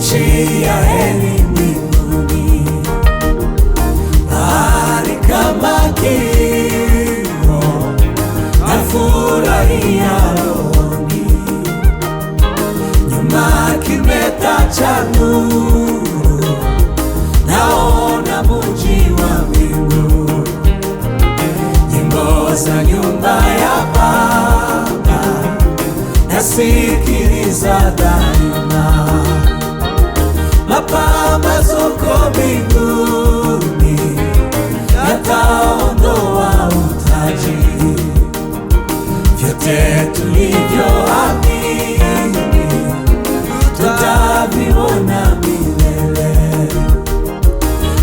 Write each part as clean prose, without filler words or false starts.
nchi ya heri mbinguni, bahari kama kimo, nafurahia rohoni, nyuma kimeta cha nuru, naona mji wa mbingu, nyimbo za nyumba ya Baba nasikiliza daima, mapambazuko mbinguni yataondoa utaji, vyote tulivyoamini tutaviona milele.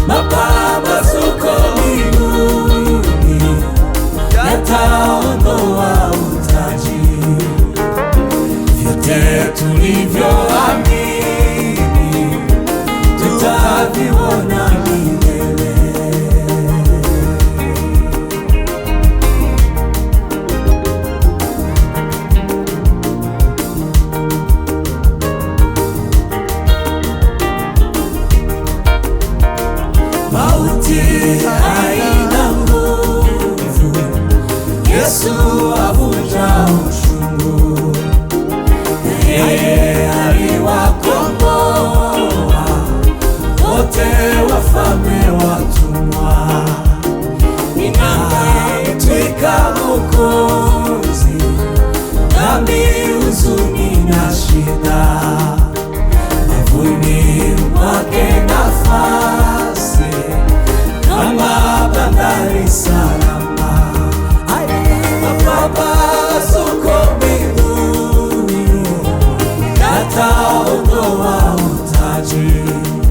Mapambazuko mbinguni yataondoa utaji, vyote tulivyoamini tutaviona milele. Mauti haina nguvu, Yesu avunja ushungu, yeye aliwakomboa wote wafalme watumwa. Ninaitwika Mwokozi, dhambi, huzuni na shida, mavuni mwake nafasi kama bandari salama. Mapambazuko mbinguni yataondoa utaji,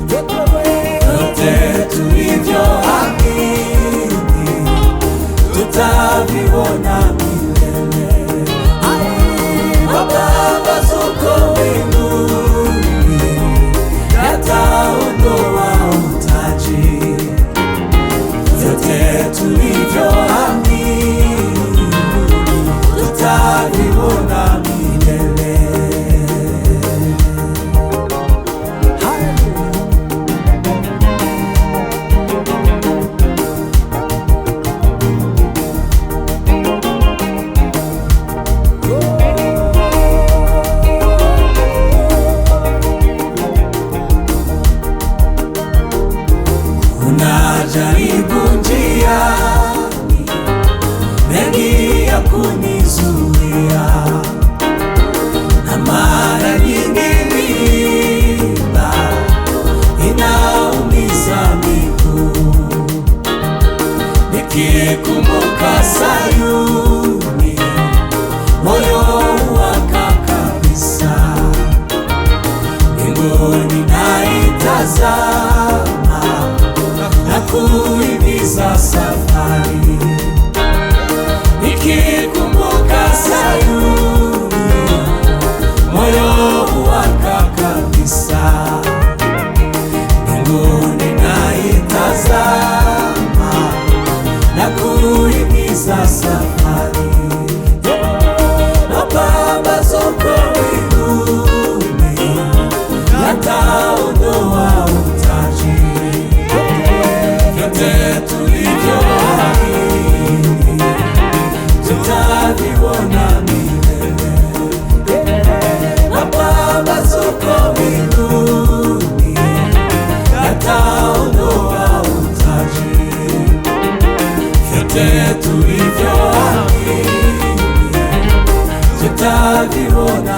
vyote tulivyoamini tutaviona milele. Mapambazuko mbinguni yataondoa utaji, vyote tulivyoamini tutaviona milele. Kuna jaribu njiani, mengi ya kunizuia, na mara nyingi mimba inaumiza miguu, nikikumbuka Sayuni moyo huwaka kabisa, mbinguni naitazama na kuhimiza safari, nikikumbuka Sayuni moyo huwaka kabisa, mbinguni naitazama na kuhimiza safari. Mapambazuko mbinguni yataondoa utaji, vyote tulivyoamini tutaviona milele. Mapambazuko mbinguni yataondoa utaji, vyote tulivyoamini tutaviona